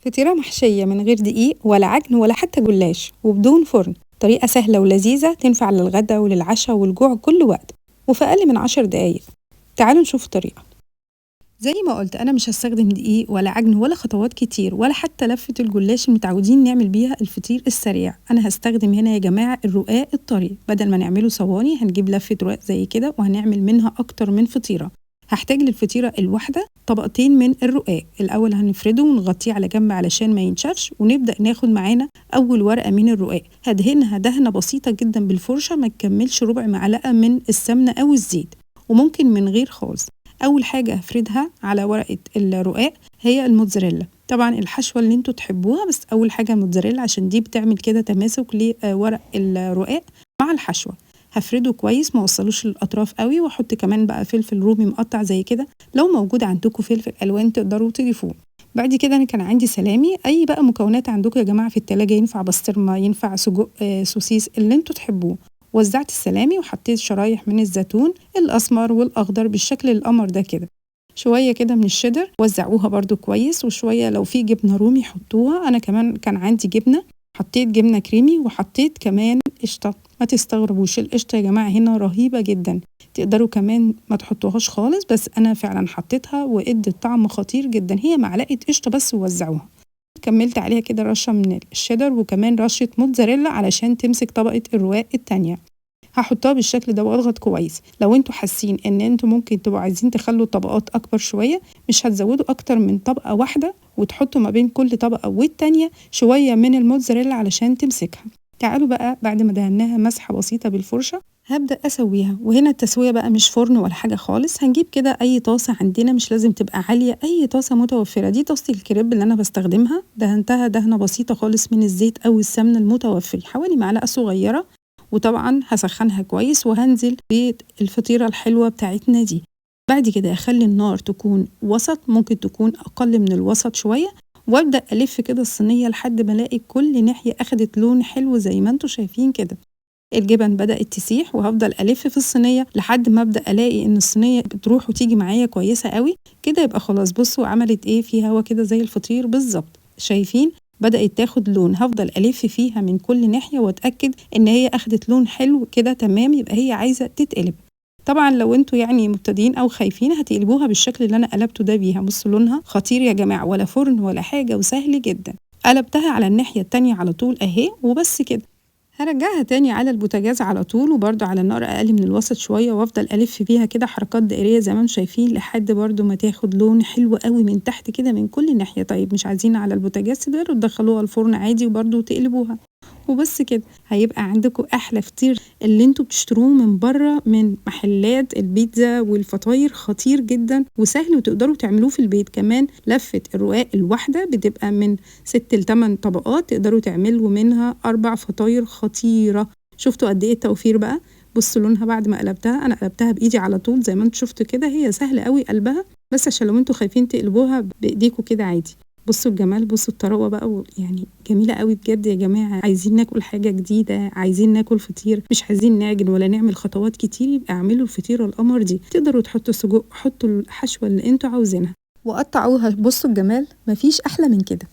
فطيرة محشية من غير دقيق ولا عجن ولا حتى جلاش وبدون فرن. طريقة سهلة ولذيذة تنفع للغدا وللعشاء والجوع كل وقت، وفي أقل من 10 دقايق. تعالوا نشوف الطريقة. زي ما قلت أنا مش هستخدم دقيق ولا عجن ولا خطوات كتير ولا حتى لفة الجلاش المتعودين نعمل بيها الفطير السريع. أنا هستخدم هنا يا جماعة الرقاق الطري، بدل ما نعمله صواني هنجيب لفة رقاق زي كده وهنعمل منها أكتر من فطيرة. هحتاج للفطيرة الواحدة طبقتين من الرقاق. الأول هنفرده ونغطيه على جنب علشان ما ينشفش، ونبدأ ناخد معانا أول ورقة من الرقاق هدهنها دهنة بسيطة جدا بالفرشة، ما تكملش ربع معلقة من السمنة أو الزيت، وممكن من غير خالص. أول حاجة هفردها على ورقة الرقاق هي الموتزاريلا، طبعا الحشوة اللي انتوا تحبوها، بس أول حاجة الموتزاريلا عشان دي بتعمل كده تماسك لورق الرقاق مع الحشوة. هفرده كويس ما وصلوش للأطراف قوي، واحط كمان بقى فلفل رومي مقطع زي كده، لو موجود عندكم فلفل ألوان تقدروا تضيفوه. بعد كده أنا كان عندي سلامي، أي بقى مكونات عندكم يا جماعة في التلاجة، ينفع بسطرمة، ينفع سجق، سوسيس، اللي انتوا تحبوه. وزعت السلامي وحطيت شرايح من الزيتون الأسمر والأخضر بالشكل القمر ده كده، شوية كده من الشيدر وزعوها برضو كويس، وشوية لو في جبنة رومي حطوها. أنا كمان كان عندي جبنة، حطيت جبنة كريمي وحطيت كمان قشطة. ما تستغربوش القشطة يا جماعة هنا رهيبة جدا، تقدروا كمان ما تحطوهاش خالص، بس أنا فعلا حطيتها وإدت طعم خطير جدا. هي معلقة قشطة بس ووزعوها. كملت عليها كده رشة من الشيدر وكمان رشة موتزاريلا علشان تمسك طبقة الرواق التانية. هحطها بالشكل ده واضغط كويس. لو انتوا حاسين ان انتوا ممكن تبقوا عايزين تخلوا الطبقات اكبر شوية، مش هتزودوا اكتر من طبقة واحدة، وتحطوا ما بين كل طبقة والتانية شوية من الموتزاريلا علشان تمسكها. تعالوا بقى بعد ما دهناها مسحة بسيطة بالفرشة هبدأ أسويها. وهنا التسوية بقى مش فرن ولا حاجة خالص، هنجيب كده أي طاسة عندنا، مش لازم تبقى عالية، أي طاسة متوفرة. دي طاسة الكريب اللي أنا بستخدمها، دهنتها دهنة بسيطة خالص من الزيت أو السمنة المتوفر، حوالي معلقة صغيرة. وطبعا هسخنها كويس وهنزل بالفطيرة الحلوة بتاعتنا دي. بعد كده أخلي النار تكون وسط، ممكن تكون أقل من الوسط شوية، وابدأ ألف كده الصينية لحد ما الاقي كل ناحية أخدت لون حلو زي ما انتوا شايفين كده. الجبن بدأت تسيح، وهفضل ألف في الصينية لحد ما أبدأ ألاقي إن الصينية بتروح وتيجي معايا كويسة قوي كده. يبقى خلاص بصوا عملت إيه، في هوا كده زي الفطير بالظبط، شايفين بدأت تاخد لون. هفضل ألف فيها من كل ناحية وأتأكد إن هي أخدت لون حلو كده تمام، يبقى هي عايزة تتقلب. طبعا لو انتوا يعني مبتدئين أو خايفين هتقلبوها بالشكل اللي أنا قلبته ده بيها. بصوا لونها خطير يا جماعة، ولا فرن ولا حاجة، وسهل جدا. قلبتها على الناحية التانية على طول أهي، وبس كده. هرجعها تاني على البوتاجاز على طول، وبرضو على النار أقل من الوسط شوية، وافضل ألف فيها كده حركات دائرية زي ما انتم شايفين لحد برضو ما تاخد لون حلو قوي من تحت كده من كل ناحية. طيب مش عايزين على البوتاجاز، تقدروا تدخلوها الفرن عادي وبرضو تقلبوها، وبس كده هيبقى عندكم احلى فطير اللي انتوا بتشتروه من بره من محلات البيتزا والفطاير. خطير جدا وسهل، وتقدروا تعملوه في البيت كمان. لفة الرقاق الواحدة بتبقى من 6 ل8 طبقات، تقدروا تعملوا منها 4 فطاير خطيرة. شفتوا قد ايه التوفير بقى؟ بصوا لونها بعد ما قلبتها، انا قلبتها بايدي على طول زي ما انتوا شفتوا كده. هي سهل قوي قلبها، بس عشان لو انتوا خايفين تقلبوها بايديكوا كده عادي. بصوا الجمال، بصوا الطراوه بقى، يعني جميله قوي بجد يا جماعه. عايزين ناكل حاجه جديده، عايزين ناكل فطير، مش عايزين نعجن ولا نعمل خطوات كتير، يبقى اعملوا الفطيره القمر دي. تقدروا تحطوا سجق، حطوا الحشوه اللي انتوا عاوزينها وقطعوها. بصوا الجمال، مفيش احلى من كده.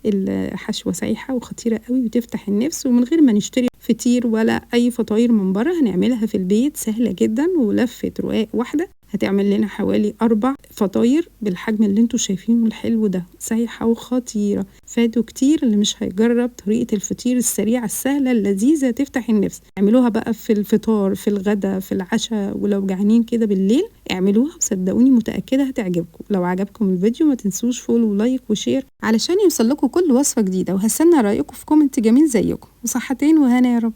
الحشوه سايحه وخطيره قوي وتفتح النفس، ومن غير ما نشتري فطير ولا اي فطاير من بره، هنعملها في البيت سهله جدا. ولفه رقاق واحده هتعمل لنا حوالي 4 فطاير بالحجم اللي انتوا شايفينه الحلو ده، سايحة وخطيرة. فاتوا كتير اللي مش هيجرب طريقة الفطير السريعة السهلة اللذيذة تفتح النفس. اعملوها بقى في الفطار، في الغدا، في العشاء، ولو جعانين كده بالليل اعملوها، وصدقوني متأكدة هتعجبكم. لو عجبكم الفيديو ما تنسوش فولو ولايك وشير علشان يوصل لكم كل وصفة جديدة، وهستنى رأيكم في كومنت جميل زيكم. وصحتين وهنا يا رب.